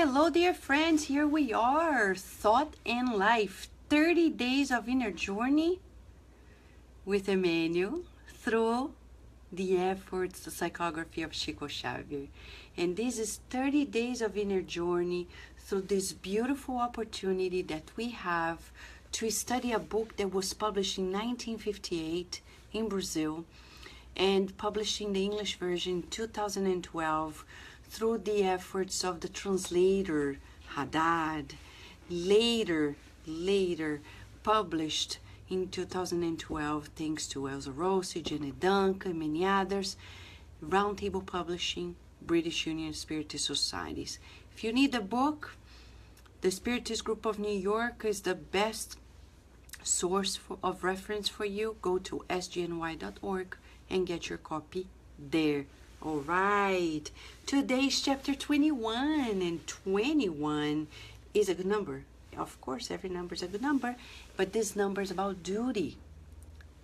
Hello, dear friends. Here we are. Thought and Life. 30 Days of Inner Journey with Emmanuel through the efforts, the psychography of Chico Xavier. And this is 30 Days of Inner Journey through this beautiful opportunity that we have to study a book that was published in 1958 in Brazil and published in the English version in 2012 through the efforts of the translator Haddad, later published in 2012 thanks to Elsa Rossi, Janet Duncan, many others, Roundtable Publishing, British Union Spiritist Societies. If you need the book, the Spiritist Group of New York is the best source of reference for you. Go to sgny.org and get your copy there. All right, today's chapter 21, and 21 is a good number. Of course, every number is a good number, but this number is about duty.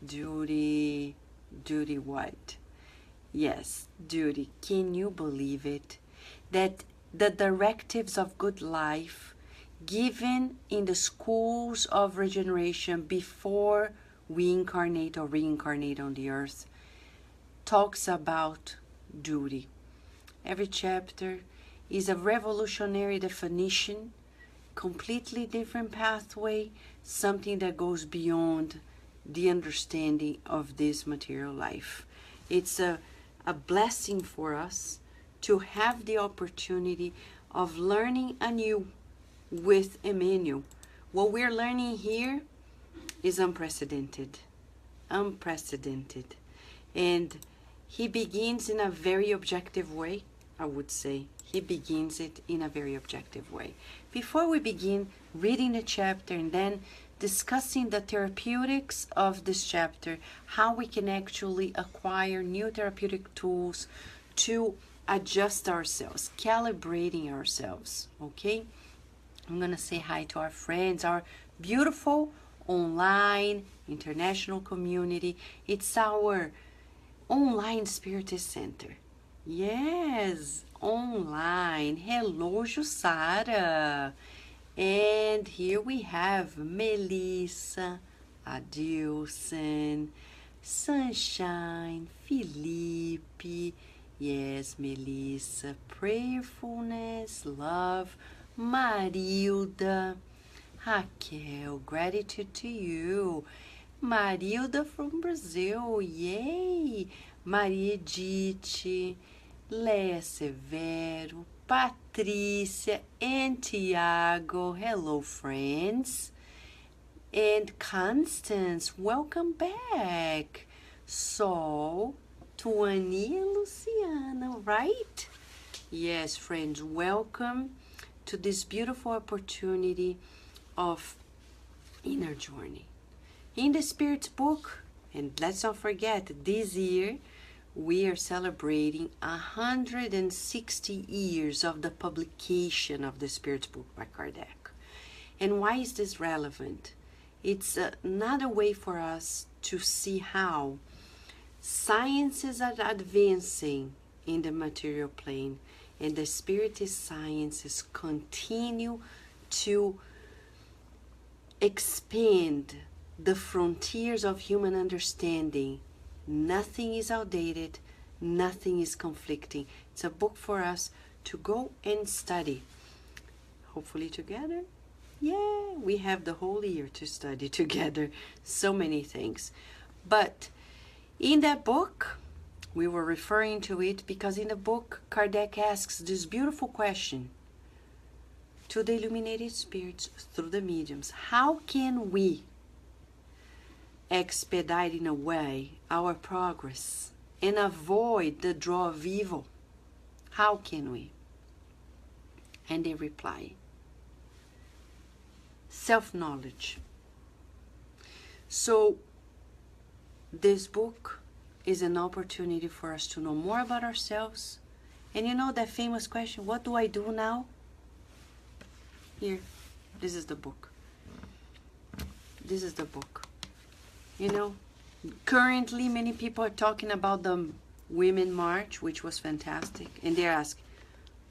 Duty what? Yes, duty. Can you believe it? That the directives of good life given in the schools of regeneration before we incarnate or reincarnate on the earth talks about duty. Every chapter is a revolutionary definition, completely different pathway, something that goes beyond the understanding of this material life. It's a blessing for us to have the opportunity of learning anew with Emmanuel. What we're learning here is unprecedented. And he begins in a very objective way, I would say. He begins it in a very objective way. Before we begin reading the chapter and then discussing the therapeutics of this chapter, how we can actually acquire new therapeutic tools to adjust ourselves, calibrating ourselves, okay? I'm going to say hi to our friends, our beautiful online international community. It's our online Spiritist Center. Yes, online. Hello, Jussara. And here we have Melissa, Adilson, Sunshine, Felipe. Yes, Melissa. Prayerfulness, love. Marilda, Raquel, gratitude to you. Marilda from Brazil, yay! Maria Edith, Leia Severo, Patrícia, and Tiago, hello friends. And Constance, welcome back. Sol, Tuani, and Luciana, right? Yes, friends, welcome to this beautiful opportunity of inner journey. In the Spirit's book, and let's not forget, this year we are celebrating 160 years of the publication of the Spirit's book by Kardec. And why is this relevant? It's another way for us to see how sciences are advancing in the material plane, and the Spiritist sciences continue to expand the frontiers of human understanding. Nothing is outdated, nothing is conflicting. It's a book for us to go and study. Hopefully together. Yeah, we have the whole year to study together. So many things. But in that book, we were referring to it because in the book, Kardec asks this beautiful question to the illuminated spirits through the mediums. How can we expedite in a way our progress and avoid the draw of evil? How can we? And they reply, self-knowledge. So this book is an opportunity for us to know more about ourselves. And you know that famous question, what do I do now? Here, this is the book. This is the book. You know, currently many people are talking about the Women March, which was fantastic. And they're asking,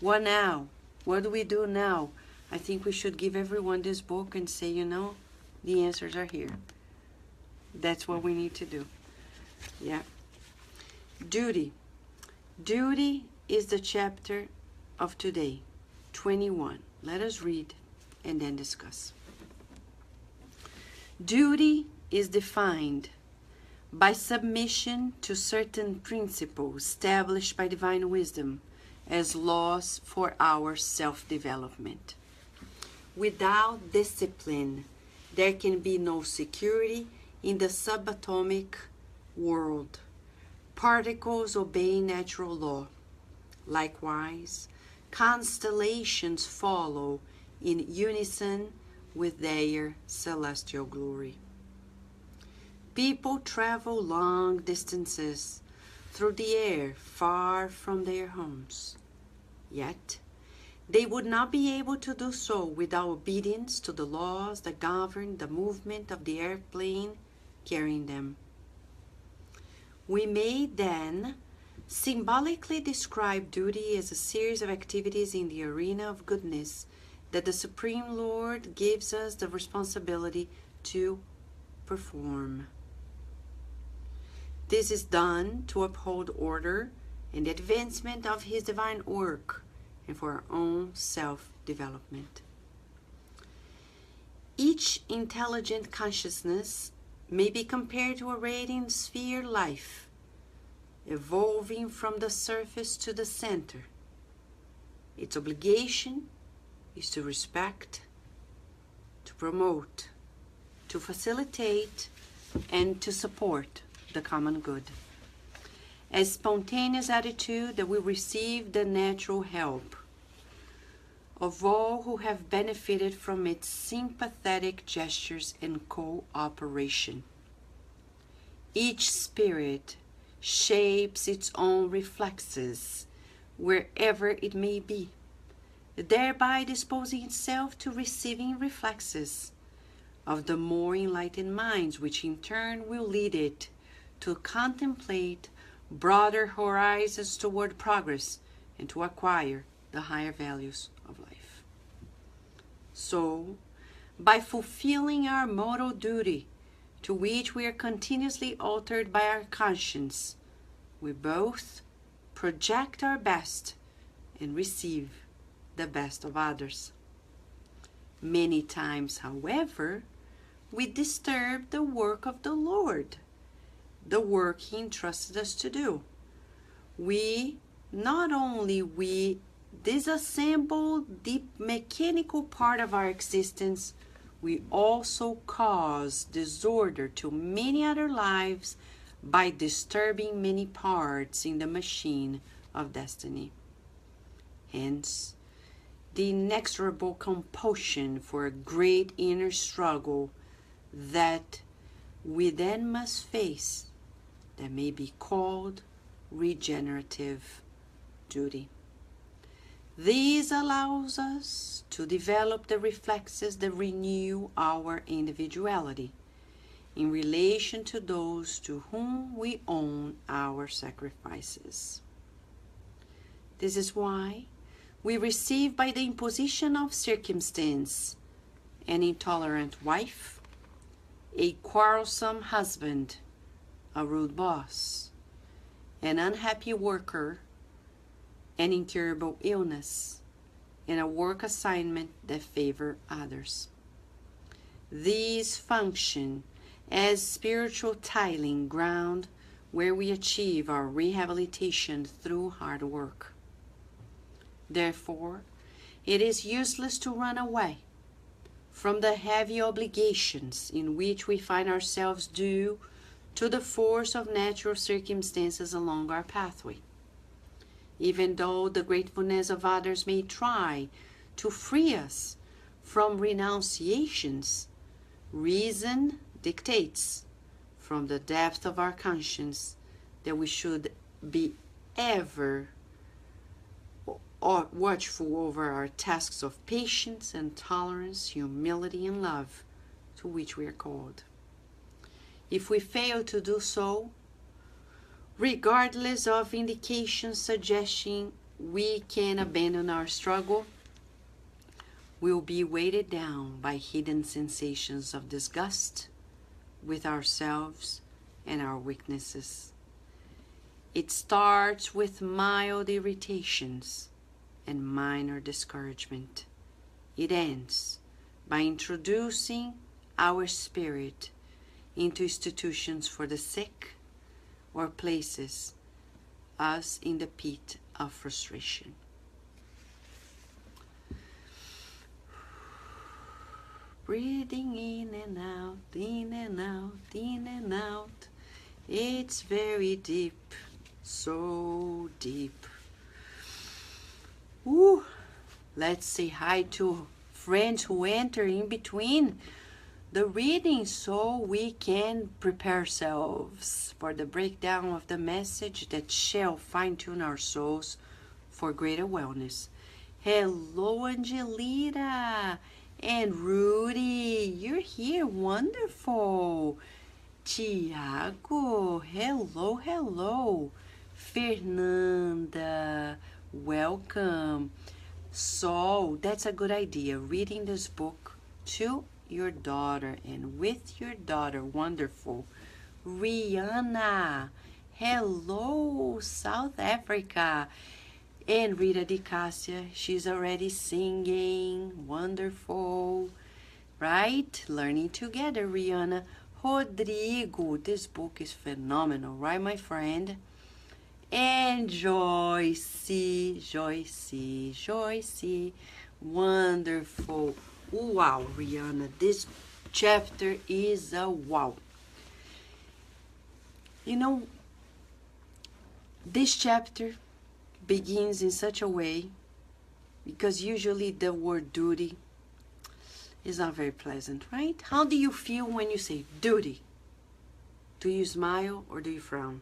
what now? What do we do now? I think we should give everyone this book and say, you know, the answers are here. That's what we need to do. Yeah. Duty. Duty is the chapter of today, 21. Let us read and then discuss. Duty is defined by submission to certain principles established by divine wisdom as laws for our self-development. Without discipline, there can be no security in the subatomic world. Particles obey natural law. Likewise, constellations follow in unison with their celestial glory. People travel long distances through the air far from their homes. Yet, they would not be able to do so without obedience to the laws that govern the movement of the airplane carrying them. We may then symbolically describe duty as a series of activities in the arena of goodness that the Supreme Lord gives us the responsibility to perform. This is done to uphold order and the advancement of His divine work and for our own self-development. Each intelligent consciousness may be compared to a radiant sphere life, evolving from the surface to the center. Its obligation is to respect, to promote, to facilitate, and to support the common good. A spontaneous attitude that will receive the natural help of all who have benefited from its sympathetic gestures and cooperation. Each spirit shapes its own reflexes wherever it may be, thereby disposing itself to receiving reflexes of the more enlightened minds, which in turn will lead it to contemplate broader horizons toward progress and to acquire the higher values of life. So, by fulfilling our mortal duty, to which we are continuously altered by our conscience, we both project our best and receive the best of others. Many times, however, we disturb the work of the Lord, the work He entrusted us to do. We disassemble the mechanical part of our existence, we also cause disorder to many other lives by disturbing many parts in the machine of destiny. Hence, the inexorable compulsion for a great inner struggle that we then must face, that may be called regenerative duty. This allows us to develop the reflexes that renew our individuality in relation to those to whom we owe our sacrifices. This is why we receive by the imposition of circumstance an intolerant wife, a quarrelsome husband, a rude boss, an unhappy worker, an incurable illness, and a work assignment that favor others. These function as spiritual tiling ground where we achieve our rehabilitation through hard work. Therefore, it is useless to run away from the heavy obligations in which we find ourselves due to the force of natural circumstances along our pathway. Even though the gratefulness of others may try to free us from renunciations, reason dictates from the depth of our conscience that we should be ever watchful over our tasks of patience and tolerance, humility and love to which we are called. If we fail to do so, regardless of indications suggesting we can abandon our struggle, will be weighted down by hidden sensations of disgust with ourselves and our weaknesses. It starts with mild irritations and minor discouragement. It ends by introducing our spirit into institutions for the sick or places us in the pit of frustration. Breathing in and out, in and out, in and out. It's very deep, so deep. Ooh. Let's say hi to friends who enter in between the reading so we can prepare ourselves for the breakdown of the message that shall fine-tune our souls for greater wellness. Hello, Angelita and Rudy. You're here. Wonderful. Tiago. Hello, hello. Fernanda. Welcome. So that's a good idea. Reading this book to your daughter and with your daughter. Wonderful. Rihanna. Hello, South Africa. And Rita Di Cassia, she's already singing. Wonderful. Right? Learning together, Rihanna. Rodrigo, this book is phenomenal, right, my friend? And Joyce. Wonderful. Wow, Rihanna, this chapter is a wow. You know, this chapter begins in such a way because usually the word duty is not very pleasant, right? How do you feel when you say duty? Do you smile or do you frown?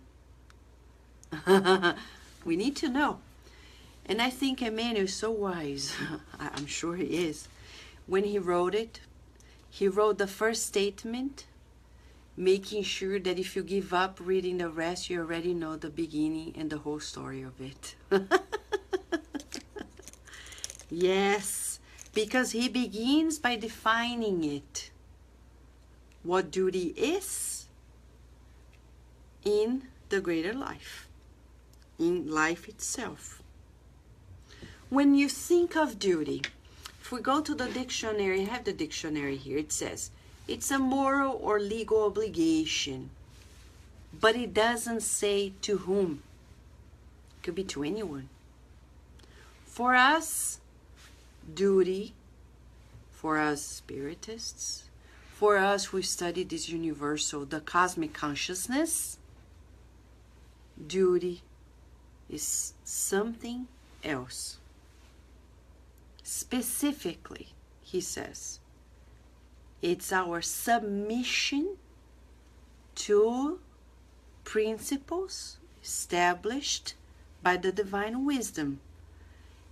We need to know. And I think Emmanuel is so wise. I'm sure he is. When he wrote it, he wrote the first statement, making sure that if you give up reading the rest, you already know the beginning and the whole story of it. Yes, because he begins by defining it. What duty is in the greater life, in life itself. When you think of duty, if we go to the dictionary, I have the dictionary here, it says, it's a moral or legal obligation, but it doesn't say to whom. It could be to anyone. For us, duty, for us spiritists, for us who study this universal, the cosmic consciousness, duty is something else. Specifically, he says, it's our submission to principles established by the divine wisdom.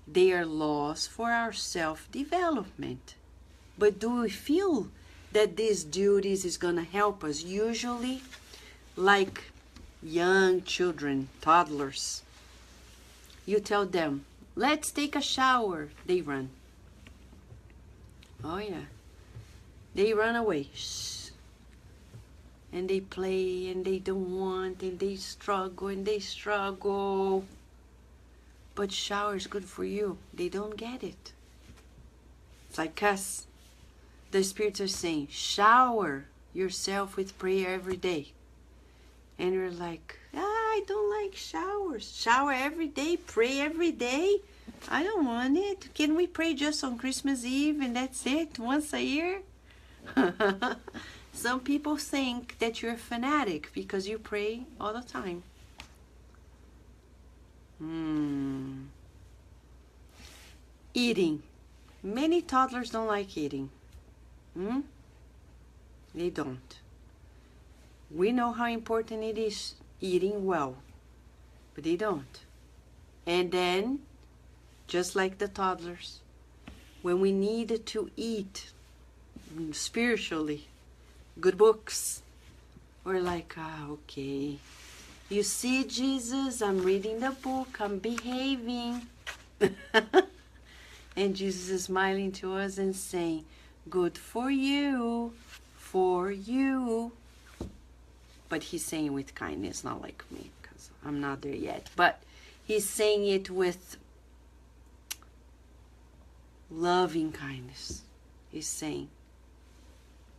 They are laws for our self-development. But do we feel that these duties is going to help us? Usually, like young children, toddlers, you tell them, let's take a shower. They run. Oh yeah. They run away. Shh. And they play and they don't want and they struggle. But shower is good for you. They don't get it. It's like us. The spirits are saying, shower yourself with prayer every day. And you're like, I don't like showers. Shower every day, pray every day. I don't want it. Can we pray just on Christmas Eve and that's it, once a year? Some people think that you're a fanatic because you pray all the time. Eating. Many toddlers don't like eating. They don't. We know how important it is eating well, but they don't. And then, just like the toddlers, when we need to eat spiritually, good books, we're like, okay. You see, Jesus, I'm reading the book, I'm behaving. And Jesus is smiling to us and saying, good for you, for you. But he's saying with kindness, not like me, because I'm not there yet. But he's saying it with loving kindness. He's saying,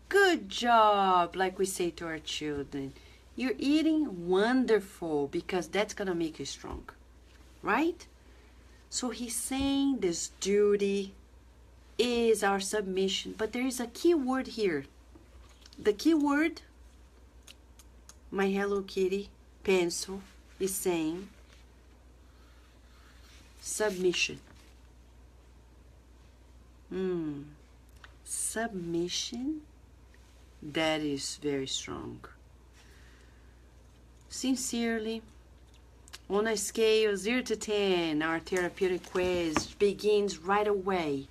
good job, like we say to our children. You're eating wonderful, because that's going to make you strong, right? So he's saying this duty is our submission. But there is a key word here. The key word, my Hello Kitty pencil is saying submission. Submission, that is very strong. Sincerely, on a scale 0 to 10, our therapeutic quiz begins right away.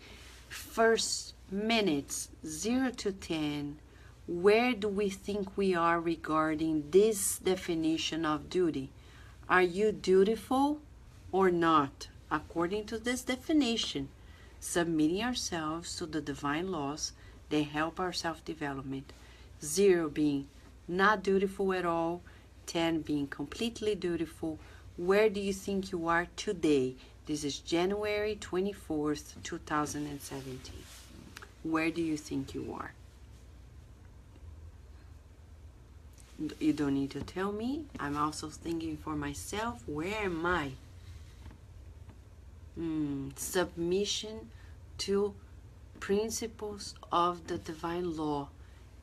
First minutes, 0 to 10. Where do we think we are regarding this definition of duty? Are you dutiful or not? According to this definition, submitting ourselves to the divine laws that help our self-development. 0 being not dutiful at all, 10 being completely dutiful. Where do you think you are today? This is January 24th, 2017. Where do you think you are? You don't need to tell me. I'm also thinking for myself, where am I? Submission to principles of the divine law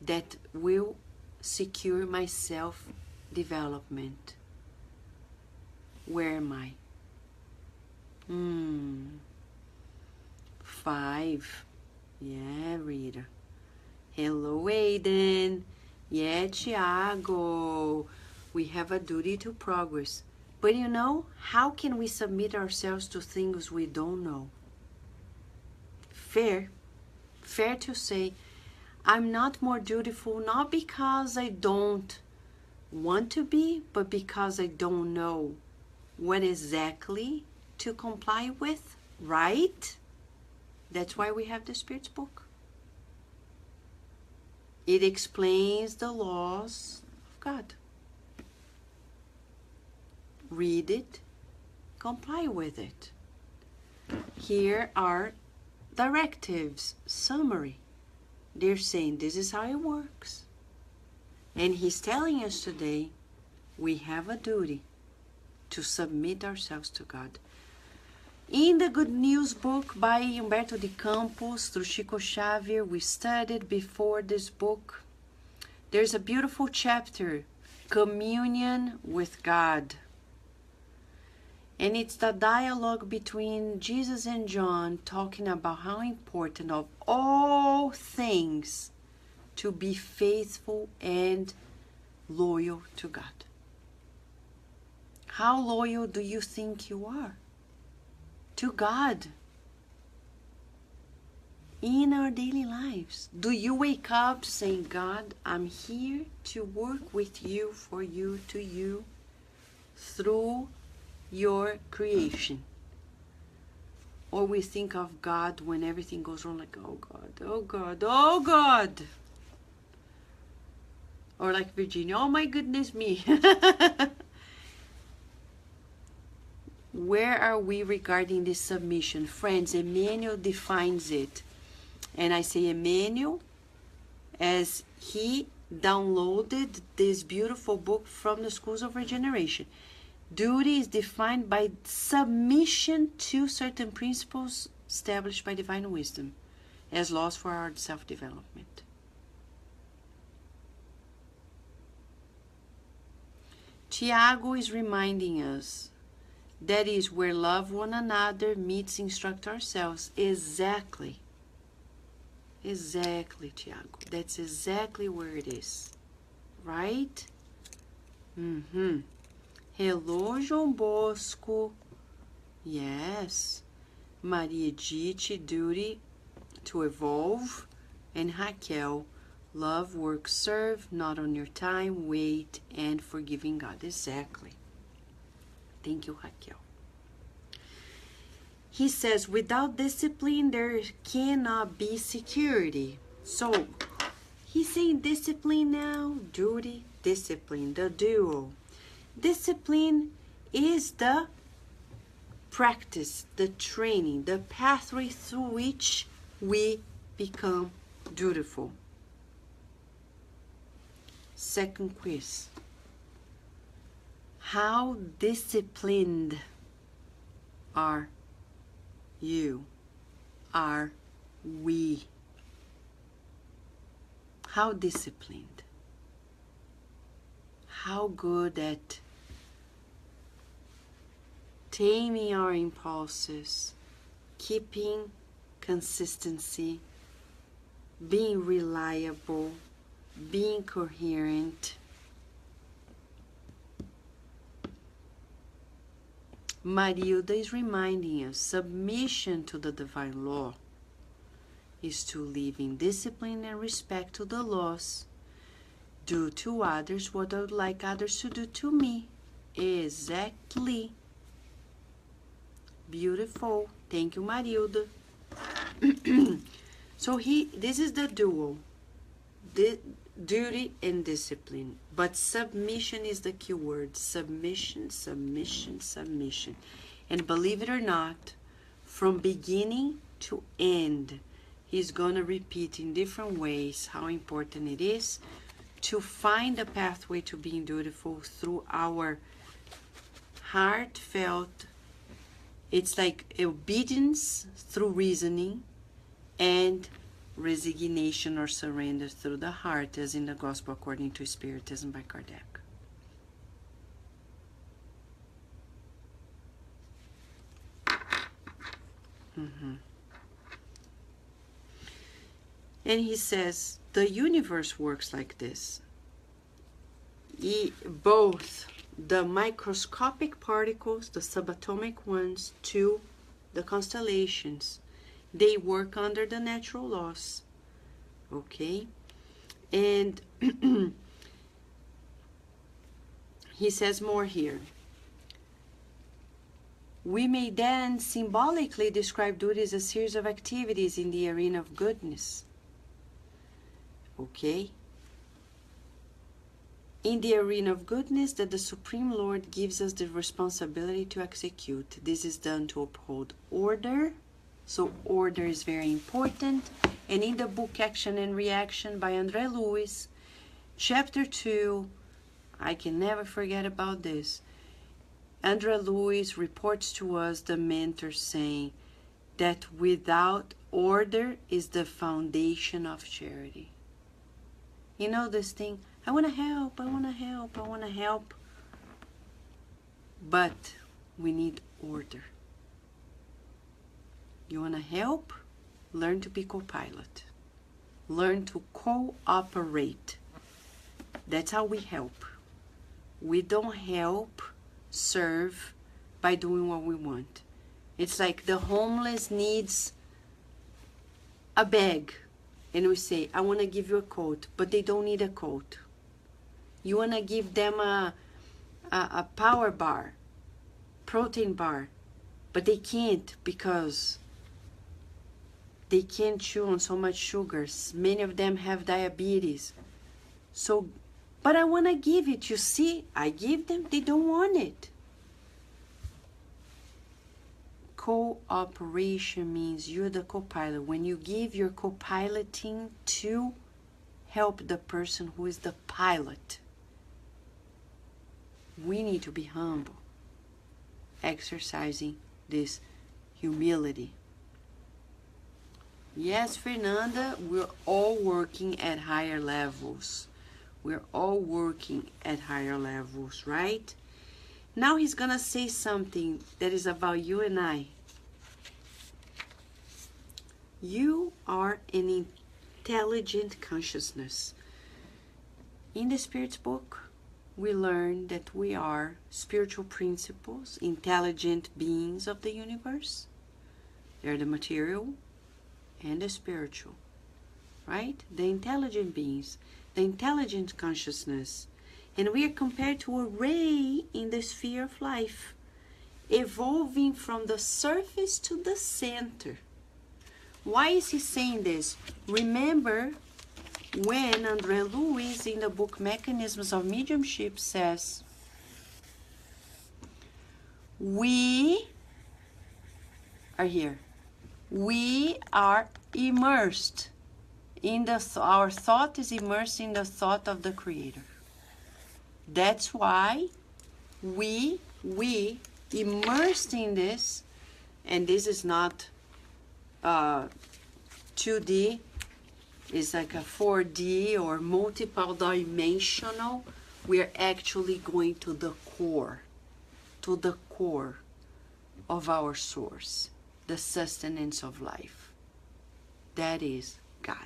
that will secure my self-development. Where am I? 5. Yeah, Rita. Hello, Aiden. Yeah, Tiago. We have a duty to progress. But you know, how can we submit ourselves to things we don't know? Fair to say, I'm not more dutiful, not because I don't want to be, but because I don't know what exactly to comply with, right? That's why we have the Spirit's book. It explains the laws of God. Read it, comply with it. Here are directives, summary. They're saying this is how it works. And he's telling us today we have a duty to submit ourselves to God. In the Good News book by Humberto de Campos through Chico Xavier, we studied before this book. There's a beautiful chapter, Communion with God. And it's the dialogue between Jesus and John talking about how important of all things to be faithful and loyal to God. How loyal do you think you are to God in our daily lives? Do you wake up saying, God, I'm here to work with you, for you, to you, through your creation? Or we think of God when everything goes wrong, like, oh God, oh God, oh God. Or like Virginia, oh my goodness me. Where are we regarding this submission? Friends, Emmanuel defines it. And I say Emmanuel as he downloaded this beautiful book from the Schools of Regeneration. Duty is defined by submission to certain principles established by divine wisdom as laws for our self-development. Tiago is reminding us that is where love one another meets instruct ourselves. Exactly, Tiago. That's exactly where it is, right? Hello, João Bosco. Yes. Maria Edith, duty to evolve. And Raquel, love, work, serve, not on your time, wait, and forgiving God. Exactly. Thank you, Raquel. he says, without discipline, there cannot be security. So he's saying discipline now, duty, discipline, the duo. Discipline is the practice, the training, the pathway through which we become dutiful. Second quiz. How disciplined are you? Are we? How disciplined? How good at taming our impulses, keeping consistency, being reliable, being coherent. Marilda is reminding us, submission to the divine law is to live in discipline and respect to the laws. Do to others what I would like others to do to me. Exactly. Beautiful. Thank you, Marilda. So this is the duo. Duty and discipline. But submission is the key word. Submission, submission, submission. And believe it or not, from beginning to end, he's going to repeat in different ways how important it is to find a pathway to being dutiful through our heartfelt. It's like obedience through reasoning and resignation or surrender through the heart, as in the Gospel According to Spiritism by Kardec. And he says, the universe works like this. Both the microscopic particles, the subatomic ones, to the constellations, they work under the natural laws. Okay? And he says more here. We may then symbolically describe duty as a series of activities in the arena of goodness. Okay? In the arena of goodness that the Supreme Lord gives us the responsibility to execute. This is done to uphold order. So order is very important. And in the book Action and Reaction by André Luiz, chapter 2, I can never forget about this. André Luiz reports to us the mentor saying that without order is the foundation of charity. You know this thing, I want to help, I want to help, I want to help. But we need order. You want to help? Learn to be co-pilot. Learn to cooperate. That's how we help. We don't help, serve by doing what we want. It's like the homeless needs a bag. And we say, I want to give you a coat, but they don't need a coat. You want to give them a power bar, protein bar, but they can't because they can't chew on so much sugars. Many of them have diabetes. So, but I want to give it. You see, I give them, they don't want it. Cooperation means you're the co-pilot. When you give, you're co-piloting to help the person who is the pilot. We need to be humble, exercising this humility. Yes, Fernanda, we're all working at higher levels. We're all working at higher levels, right? Now he's going to say something that is about you and I. You are an intelligent consciousness. In the Spirit's book, we learn that we are spiritual principles, intelligent beings of the universe. They're the material and the spiritual, right? The intelligent beings, the intelligent consciousness. And we are compared to a ray in the sphere of life. evolving from the surface to the center. Why is he saying this? Remember when André Luiz in the book Mechanisms of Mediumship says, we are here. We are immersed in our thought is immersed in the thought of the Creator. That's why we immersed in this, and this is not 2D, it's like a 4D or multiple dimensional. We're actually going to the core of our source, the sustenance of life. That is God.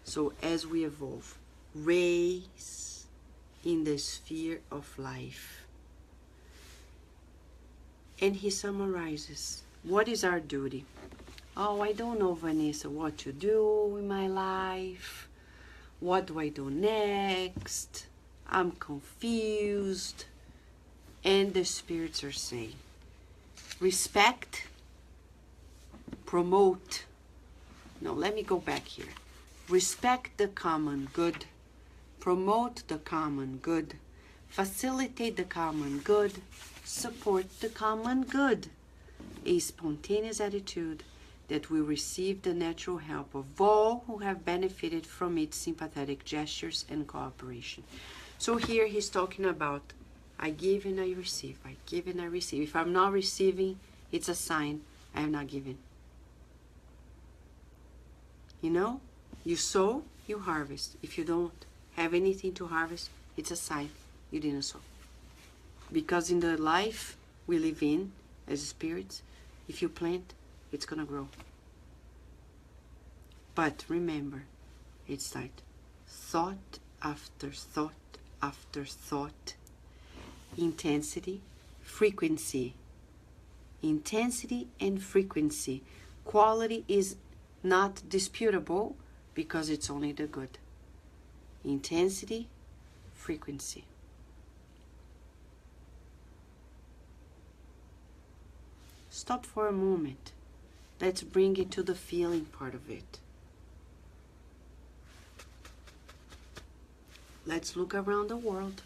So as we evolve, raise in the sphere of life. And he summarizes, what is our duty? Oh, I don't know, Vanessa, what to do in my life. What do I do next? I'm confused. And the spirits are saying, respect, promote. No, let me go back here. Respect the common good. Promote the common good. Facilitate the common good. Support the common good. A spontaneous attitude that will receive the natural help of all who have benefited from its sympathetic gestures and cooperation. So here he's talking about, I give and I receive. I give and I receive. If I'm not receiving, it's a sign I have not given. You know, you sow, you harvest. If you don't have anything to harvest, it's a sign you didn't sow. Because in the life we live in as spirits, if you plant, it's gonna grow. But remember, it's like thought after thought after thought, intensity, frequency. Intensity and frequency. Quality is not disputable because it's only the good. Intensity, frequency. Stop for a moment. Let's bring it to the feeling part of it. Let's look around the world.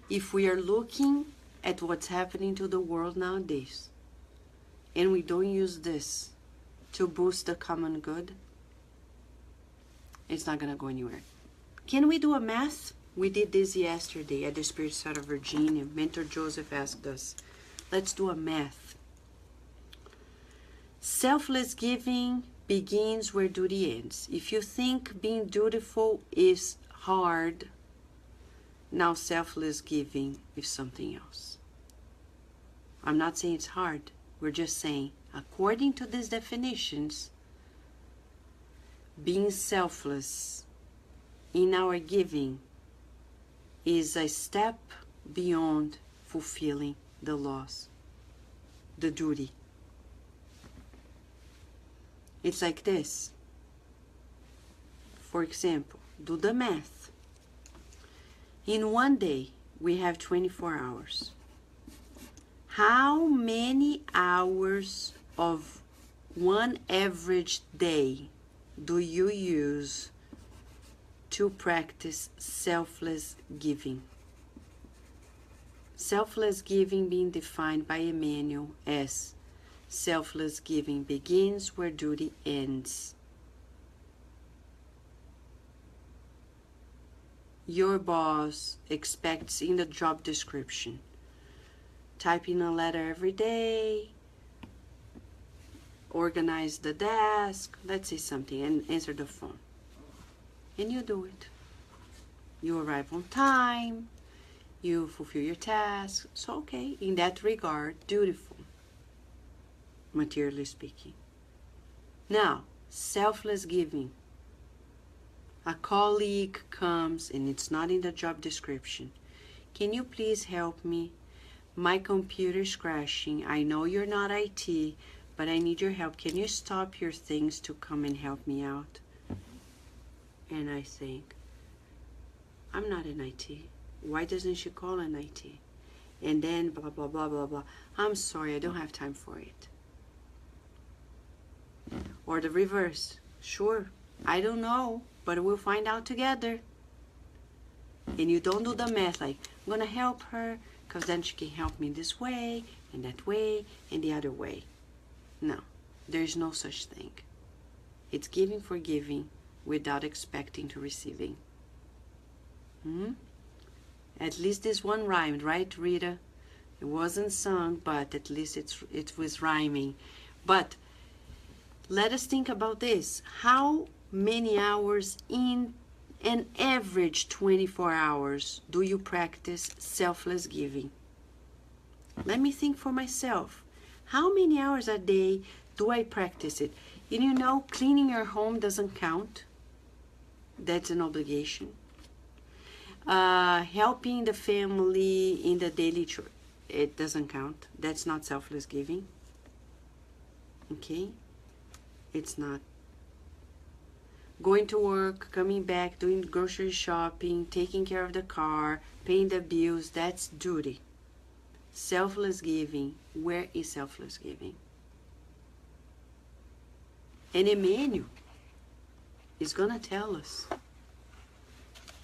If we are looking at what's happening to the world nowadays, and we don't use this to boost the common good, it's not going to go anywhere. Can we do a math? We did this yesterday at the Spirit Side of Virginia. Mentor Joseph asked us, let's do a math. Selfless giving begins where duty ends. If you think being dutiful is hard, now selfless giving is something else. I'm not saying it's hard. We're just saying, according to these definitions, being selfless in our giving is a step beyond fulfilling the laws, the duty. It's like this. For example, do the math. In one day, we have 24 hours. How many hours of one average day do you use to practice selfless giving? Selfless giving being defined by Emmanuel as selfless giving begins where duty ends. Your boss expects in the job description, type in a letter every day, organize the desk, let's say something, and answer the phone. And you do it. You arrive on time, you fulfill your task. So, okay, in that regard, dutiful, materially speaking. Now, selfless giving. A colleague comes, and it's not in the job description. Can you please help me? My computer's crashing. I know you're not IT, but I need your help. Can you stop your things to come and help me out? And I think, I'm not in IT. Why doesn't she call an IT? And then blah, blah, blah, blah, blah. I'm sorry, I don't have time for it. Or the reverse. Sure, I don't know, but we'll find out together. And you don't do the math like, I'm going to help her because then she can help me this way and that way and the other way. No, there's no such thing. It's giving for giving without expecting to receiving. At least this one rhymed, right, Rita? It wasn't sung, but at least it was rhyming. But let us think about this. How many hours in an average 24 hours do you practice selfless giving? Let me think for myself. How many hours a day do I practice it? And you know, cleaning your home doesn't count. That's an obligation. Helping the family in the daily chore, it doesn't count. That's not selfless giving. Okay? It's not. Going to work, coming back, doing grocery shopping, taking care of the car, paying the bills, that's duty. Selfless giving, where is selfless giving? And Emmanuel is going to tell us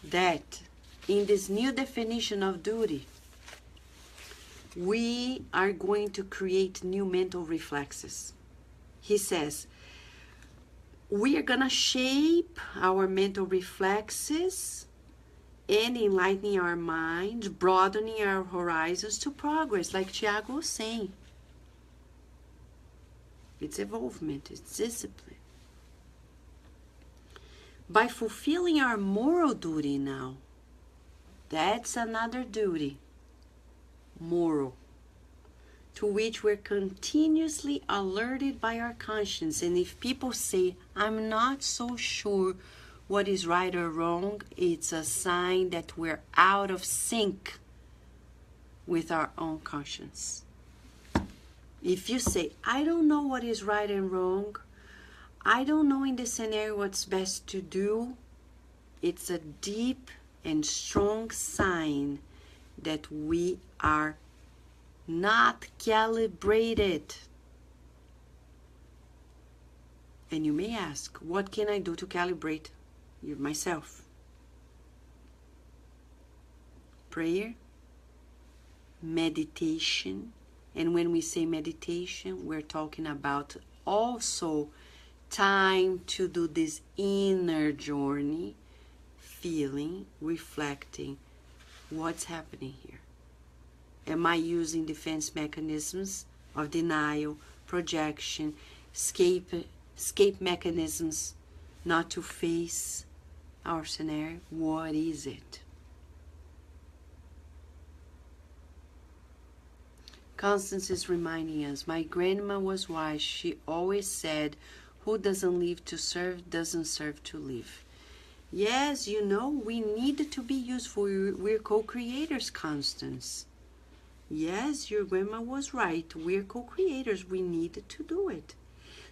that in this new definition of duty, we are going to create new mental reflexes. He says, we are going to shape our mental reflexes and enlightening our minds, broadening our horizons to progress, like Tiago was saying. It's evolvement, it's discipline. By fulfilling our moral duty now, that's another duty, moral, to which we're continuously alerted by our conscience. And if people say, I'm not so sure what is right or wrong, it's a sign that we're out of sync with our own conscience. If you say, I don't know what is right and wrong, I don't know in this scenario what's best to do, it's a deep and strong sign that we are not calibrated. And you may ask, what can I do to calibrate myself? Prayer, meditation, and when we say meditation, we're talking about also time to do this inner journey, feeling, reflecting what's happening here. Am I using defense mechanisms of denial, projection, escape mechanisms not to face our scenario? What is it? Constance is reminding us, my grandma was wise. She always said, who doesn't live to serve doesn't serve to live. Yes, you know, we need to be useful. We're co-creators, Constance. Yes, your grandma was right. We're co-creators. We need to do it.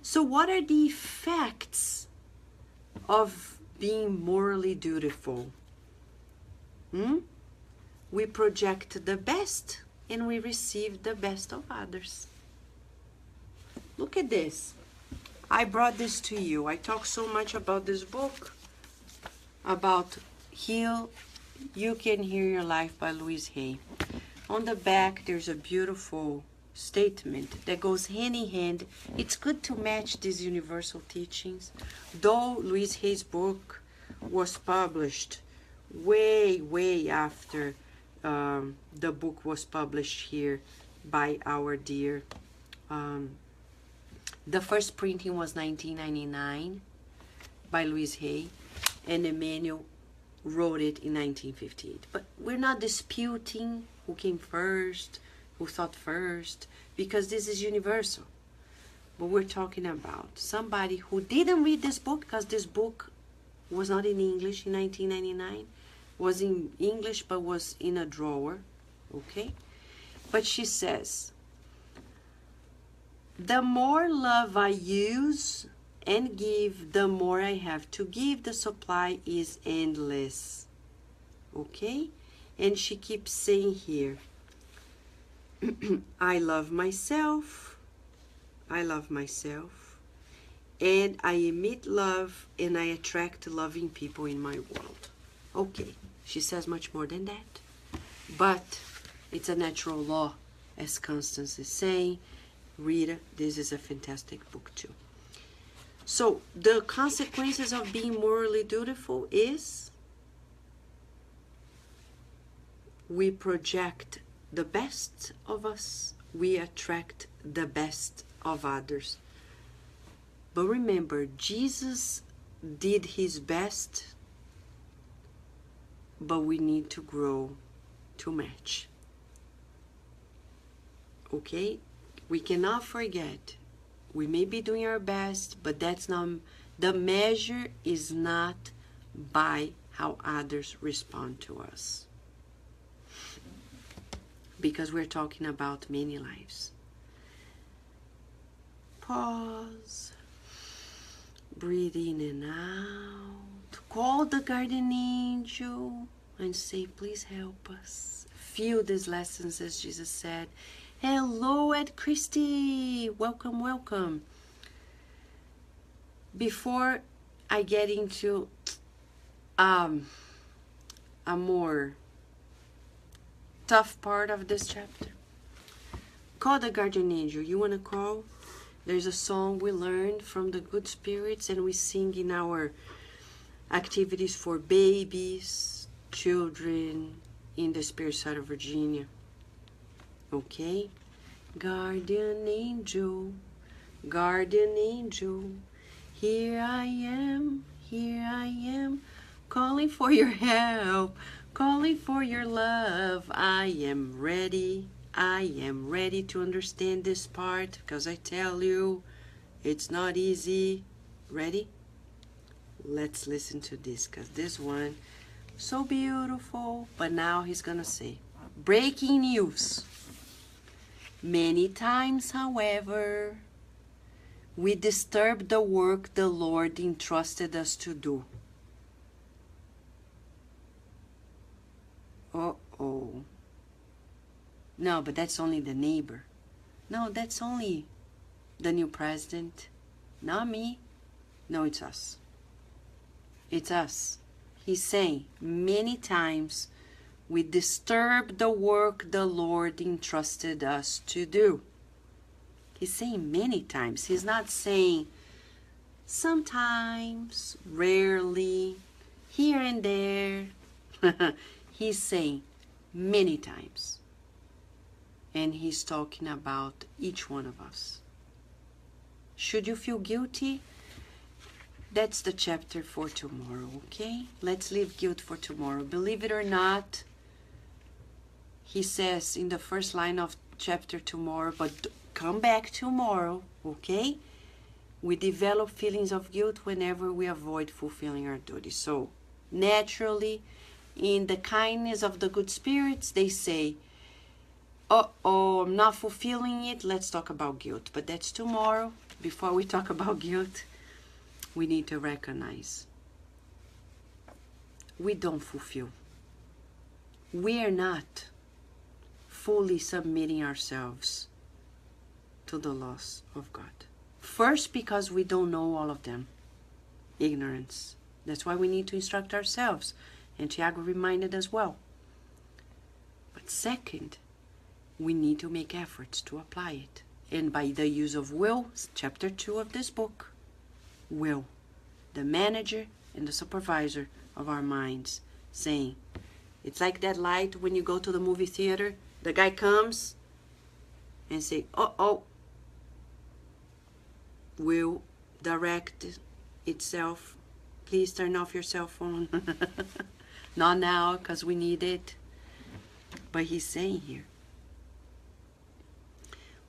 So what are the effects of being morally dutiful? We project the best and we receive the best of others. Look at this. I brought this to you. I talk so much about this book, about Heal, You Can Heal Your Life by Louise Hay. On the back, there's a beautiful statement that goes hand in hand. It's good to match these universal teachings. Though Louise Hay's book was published way after the book was published here by our dear. The first printing was 1999 by Louise Hay, and Emmanuel wrote it in 1958. But we're not disputing who came first, who thought first, because this is universal. But we're talking about somebody who didn't read this book, because this book was not in English in 1999, was in English but was in a drawer, okay? But she says, the more love I use and give, the more I have to give. The supply is endless, okay? And she keeps saying here, I love myself, and I emit love, and I attract loving people in my world. Okay, she says much more than that, but it's a natural law, as Constance is saying. Rita, this is a fantastic book too. So the consequences of being morally dutiful is we project the best of us, we attract the best of others. But remember, Jesus did his best, but we need to grow to match. Okay? We cannot forget, we may be doing our best, but that's not, the measure is not by how others respond to us. Because we're talking about many lives. Pause. Breathe in and out. Call the guardian angel and say, please help us. Feel these lessons as Jesus said. Hello, Ed Christie. Welcome, welcome. Before I get into a more tough part of this chapter, call the guardian angel. You want to call? There's a song we learned from the good spirits and we sing in our activities for babies, children in the spirit side of Virginia. Okay? Guardian angel, here I am, calling for your help, calling for your love. I am ready to understand this part, because I tell you, it's not easy. Ready? Let's listen to this, because this one, so beautiful. But now he's gonna say, breaking news. Many times, however, we disturb the work the Lord entrusted us to do. Uh-oh. No, but that's only the neighbor. No, that's only the new president. Not me. No, it's us. It's us. He's saying many times we disturb the work the Lord entrusted us to do. He's saying many times. He's not saying sometimes, rarely, here and there. He's saying many times. And he's talking about each one of us. Should you feel guilty? That's the chapter for tomorrow, okay? Let's leave guilt for tomorrow. Believe it or not, he says in the first line of chapter tomorrow, but come back tomorrow, okay? We develop feelings of guilt whenever we avoid fulfilling our duties. So, naturally, in the kindness of the good spirits, they say, uh-oh, I'm not fulfilling it, let's talk about guilt. But that's tomorrow. Before we talk about guilt, we need to recognize we don't fulfill. We are not fully submitting ourselves to the laws of God. First, because we don't know all of them. Ignorance. That's why we need to instruct ourselves. And Tiago reminded us well. But second, we need to make efforts to apply it. And by the use of will, chapter 2 of this book, will, the manager and the supervisor of our minds, saying, it's like that light when you go to the movie theater, the guy comes and say, uh-oh, will direct itself, please turn off your cell phone. Not now, because we need it. But he's saying here,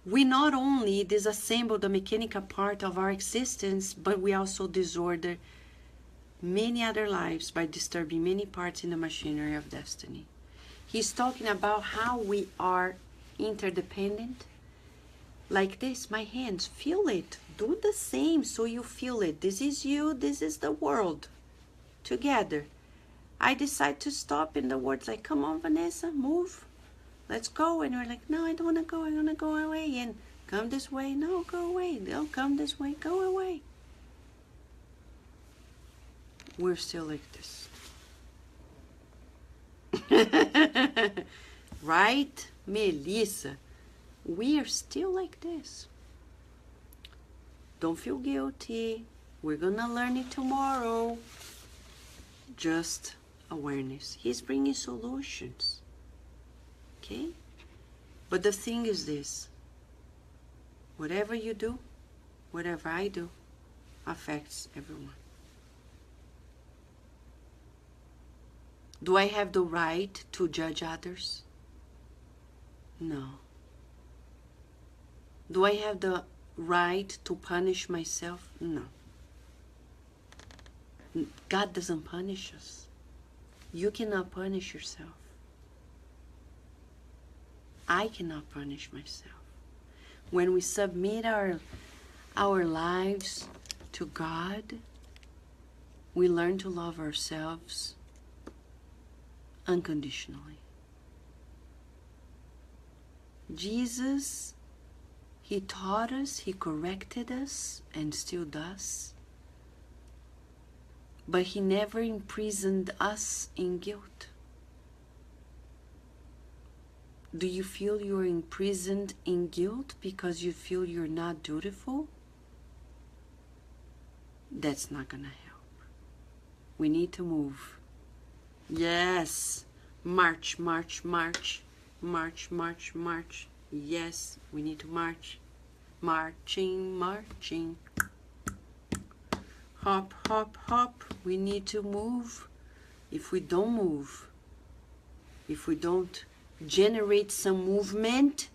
we not only disassemble the mechanical part of our existence, but we also disorder many other lives by disturbing many parts in the machinery of destiny. He's talking about how we are interdependent. Like this, my hands, feel it. Do the same so you feel it. This is you, this is the world. Together. I decide to stop, and the word's like, come on, Vanessa, move. Let's go. And we're like, no, I don't want to go. I want to go away. And come this way. No, go away. No, come this way. Go away. We're still like this. Right, Melissa? We are still like this. Don't feel guilty. We're gonna learn it tomorrow. Just awareness. He's bringing solutions. Okay? But the thing is this. Whatever you do, whatever I do, affects everyone. Do I have the right to judge others? No. Do I have the right to punish myself? No. God doesn't punish us. You cannot punish yourself. I cannot punish myself. When we submit our lives to God, we learn to love ourselves unconditionally. Jesus, he taught us, he corrected us, and still does. But he never imprisoned us in guilt. Do you feel you're imprisoned in guilt because you feel you're not dutiful? That's not gonna help. We need to move. Yes, march, march, march, march, march, march. Yes, we need to march. Marching, marching. Hop, hop, hop. We need to move. If we don't move, if we don't generate some movement,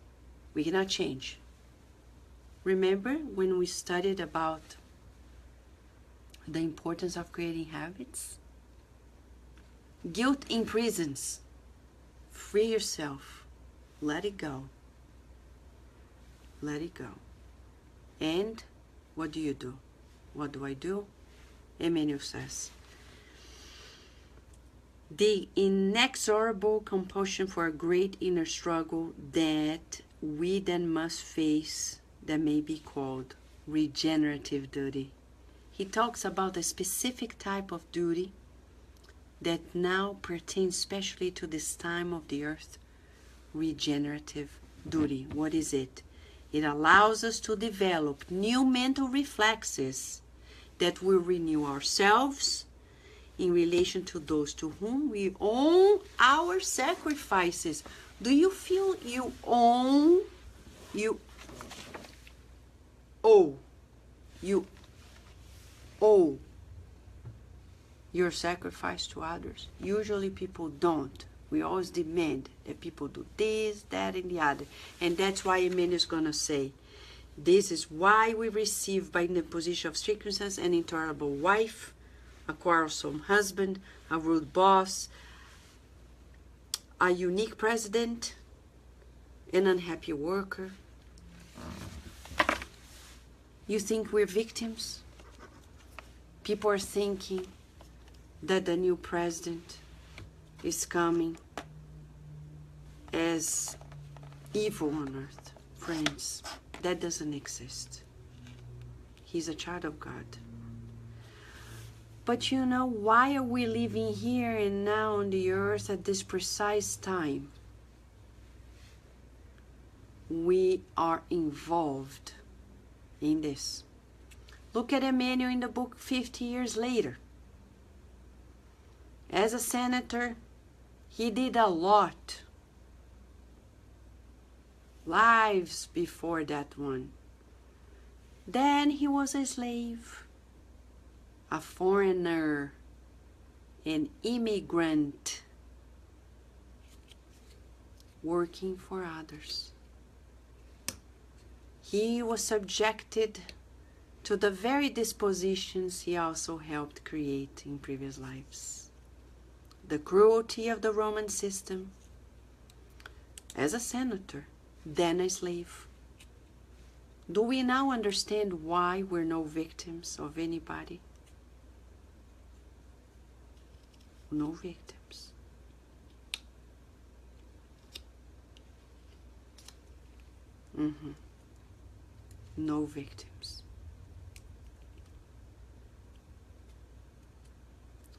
we cannot change. Remember when we studied about the importance of creating habits? Guilt imprisons. Free yourself. Let it go. Let it go. And what do you do? What do I do? Emmanuel says, the inexorable compulsion for a great inner struggle that we then must face, that may be called regenerative duty. He talks about a specific type of duty that now pertains especially to this time of the earth. Regenerative duty. What is it? It allows us to develop new mental reflexes that will renew ourselves in relation to those to whom we owe our sacrifices. Do you feel you owe your sacrifice to others? Usually people don't. We always demand that people do this, that, and the other. And that's why Emmanuel is going to say, this is why we receive by the position of circumstance an intolerable wife, a quarrelsome husband, a rude boss, a unique president, an unhappy worker. You think we're victims? People are thinking that the new president is coming as evil on earth. Friends, that doesn't exist. He's a child of God. But you know, why are we living here and now on the earth at this precise time? We are involved in this. Look at Emmanuel in the book 50 years later. As a senator, he did a lot. Lives before that one. Then he was a slave, a foreigner, an immigrant, working for others. He was subjected to the very dispositions he also helped create in previous lives. The cruelty of the Roman system, as a senator, then a slave. Do we now understand why we're no victims of anybody? No victims. No victims.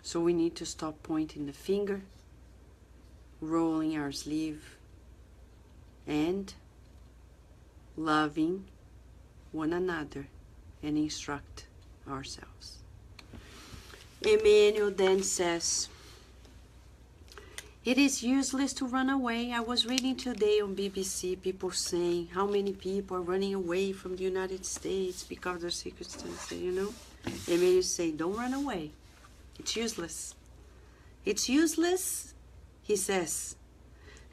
So we need to stop pointing the finger, rolling our sleeve, and loving one another and instruct ourselves. Emmanuel then says, it is useless to run away. I was reading today on BBC people saying how many people are running away from the United States because of circumstances, you know. Emmanuel say, don't run away. It's useless. It's useless, he says,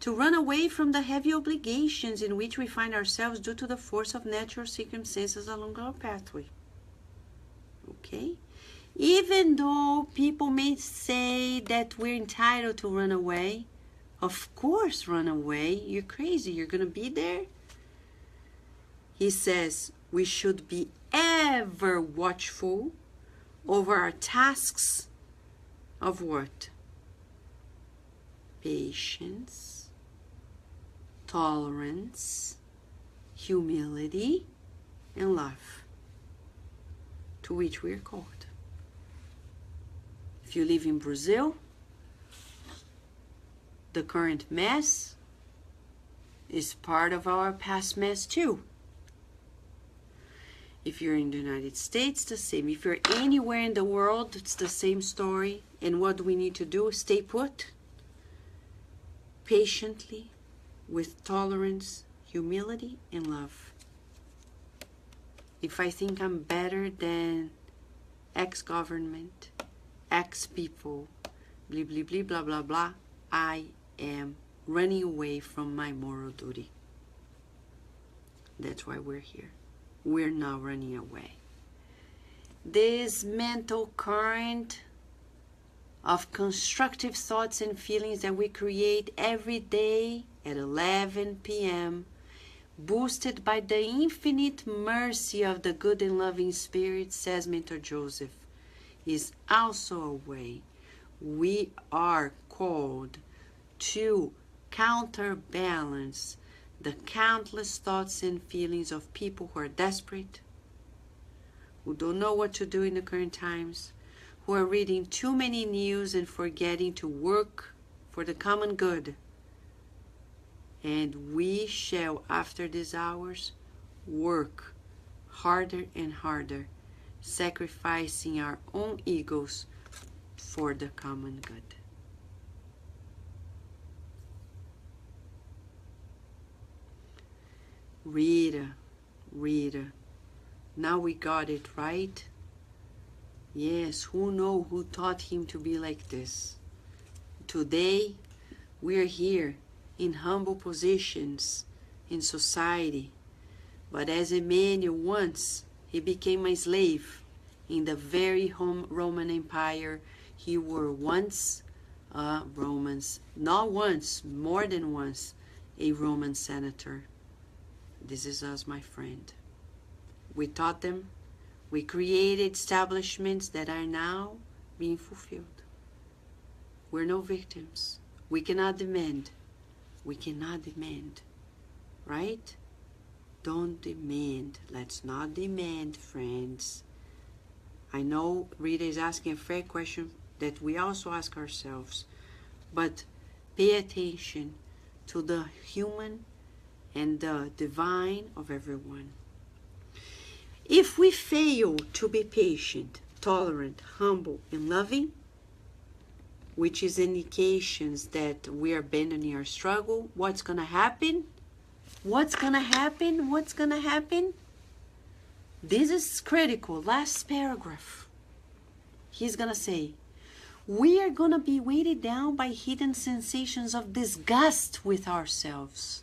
to run away from the heavy obligations in which we find ourselves due to the force of natural circumstances along our pathway. Okay? Even though people may say that we're entitled to run away, of course run away. You're crazy. You're going to be there. He says we should be ever watchful over our tasks of what? Patience, tolerance, humility, and love, to which we are called. If you live in Brazil, the current mess is part of our past mess too. If you're in the United States, the same. If you're anywhere in the world, it's the same story. And what do we need to do? Stay put, patiently, with tolerance, humility, and love. If I think I'm better than X government, X people, blah, blah, blah, blah, blah, blah, I am running away from my moral duty. That's why we're here. We're not running away. This mental current of constructive thoughts and feelings that we create every day at 11 p.m., boosted by the infinite mercy of the good and loving Spirit, says Mentor Joseph, is also a way we are called to counterbalance the countless thoughts and feelings of people who are desperate, who don't know what to do in the current times, who are reading too many news and forgetting to work for the common good. And we shall, after these hours, work harder and harder, sacrificing our own egos for the common good. Rita, now we got it, right? Yes, who taught him to be like this? Today, we are here in humble positions in society, but as Emmanuel once, he became a slave in the very Roman Empire. He were once not once, more than once, a Roman senator. This is us, my friend. We taught them. We created establishments that are now being fulfilled. We're no victims. We cannot demand. We cannot demand, right? Don't demand. Let's not demand, friends. I know Rita is asking a fair question that we also ask ourselves, but pay attention to the human and the divine of everyone. If we fail to be patient, tolerant, humble, and loving, which is indications that we are abandoning our struggle, what's going to happen? What's going to happen? What's going to happen? This is critical. Last paragraph. He's going to say, we are going to be weighted down by hidden sensations of disgust with ourselves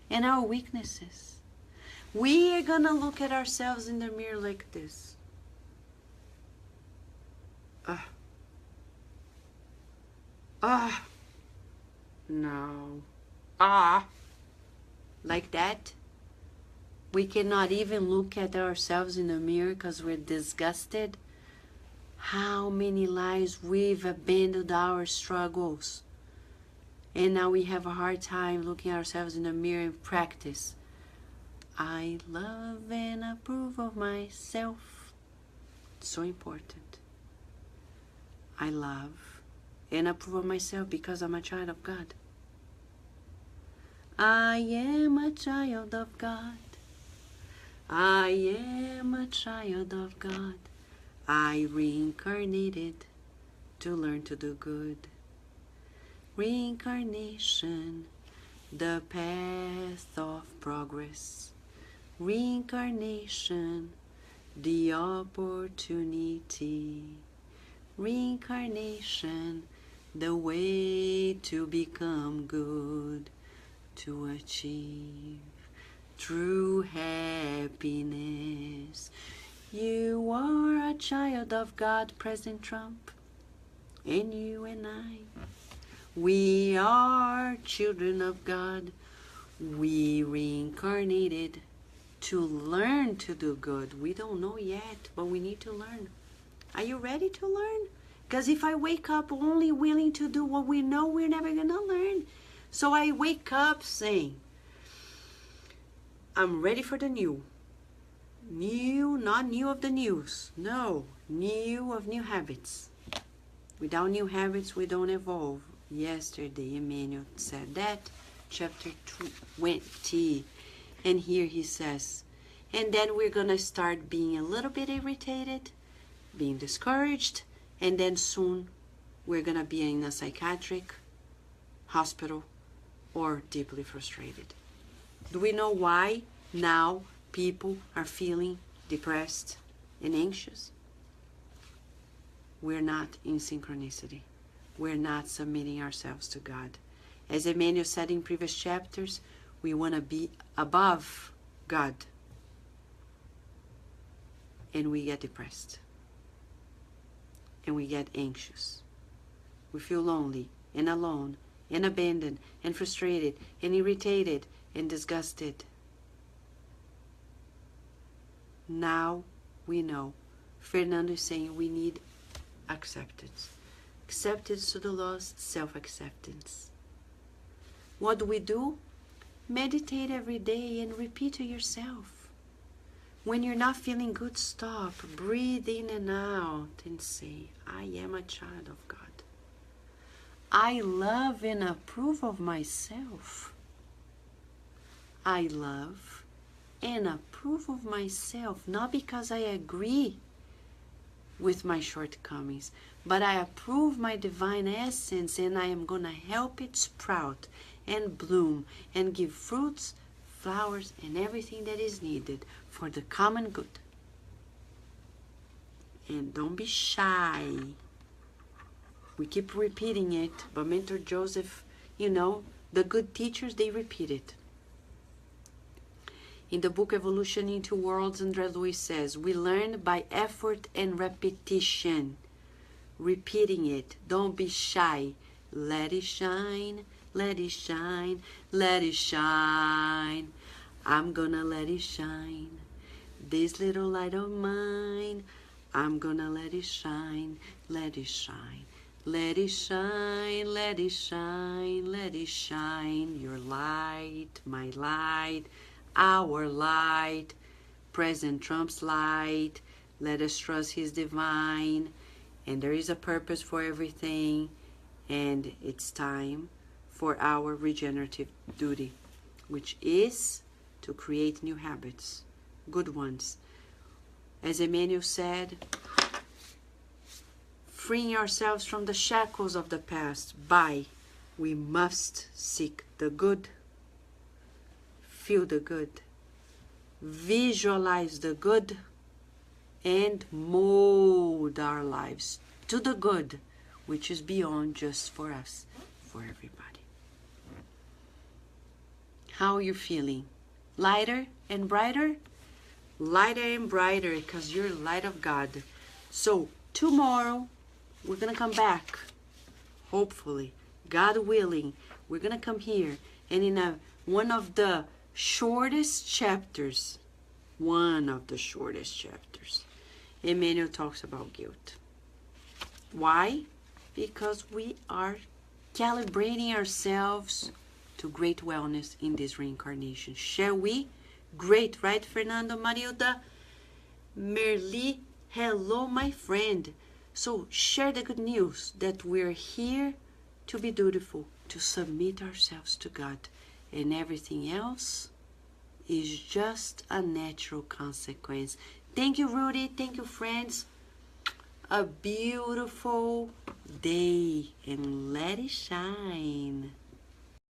and our weaknesses. We are going to look at ourselves in the mirror like this. No. Like that. We cannot even look at ourselves in the mirror because we're disgusted. How many lives we've abandoned our struggles. And now we have a hard time looking at ourselves in the mirror and practice. I love and approve of myself. It's so important. I love and approve of myself because I'm a child of God. I am a child of God. I am a child of God. I reincarnated to learn to do good. Reincarnation, the path of progress. Reincarnation, the opportunity. Reincarnation, the way to become good, to achieve true happiness. You are a child of God, President Trump, and you and I. We are children of God. We reincarnated to learn to do good. We don't know yet, but we need to learn. Are you ready to learn? Because if I wake up only willing to do what we know, we're never going to learn. So I wake up saying, I'm ready for the new. New, not new of the news. No, new of new habits. Without new habits, we don't evolve. Yesterday, Emmanuel said that, chapter 20. And here he says, and then we're going to start being a little bit irritated, being discouraged, and then soon we're going to be in a psychiatric hospital or deeply frustrated. Do we know why now people are feeling depressed and anxious? We're not in synchronicity. We're not submitting ourselves to God. As Emmanuel said in previous chapters, we want to be above God. And we get depressed. And we get anxious. We feel lonely and alone and abandoned and frustrated and irritated and disgusted. Now we know. Fernando is saying we need acceptance. Acceptance to the lost, self-acceptance. What do? Meditate every day and repeat to yourself. When you're not feeling good, stop. Breathe in and out and say, I am a child of God. I love and approve of myself. I love and approve of myself, not because I agree with my shortcomings, but I approve my divine essence, and I am going to help it sprout and bloom and give fruits, flowers, and everything that is needed for the common good. And don't be shy. We keep repeating it, but Mentor Joseph, the good teachers, they repeat it. In the book Evolution into Worlds, André Luiz says, we learn by effort and repetition. Repeating it. Don't be shy. Let it shine, let it shine, let it shine. I'm gonna let it shine. This little light of mine, I'm gonna let it shine, let it shine. Let it shine, let it shine, let it shine. Your light, my light, our light, President Trump's light. Let us trust his divine. And there is a purpose for everything. And it's time for our regenerative duty, which is to create new habits, good ones. As Emmanuel said, freeing ourselves from the shackles of the past by we must seek the good, feel the good, visualize the good, and mold our lives to the good, which is beyond just for us, for everybody. How are you feeling? Lighter and brighter? Lighter and brighter, because you're light of God. So tomorrow, we're going to come back. Hopefully, God willing, we're going to come here. And in one of the shortest chapters, Emmanuel talks about guilt. Why? Because we are calibrating ourselves to great wellness in this reincarnation. Shall we? Great, right, Fernando, Marilda? Merli, hello, my friend. So share the good news that we're here to be dutiful, to submit ourselves to God, and everything else is just a natural consequence. Thank you, Rudy. Thank you, friends. A beautiful day, and let it shine.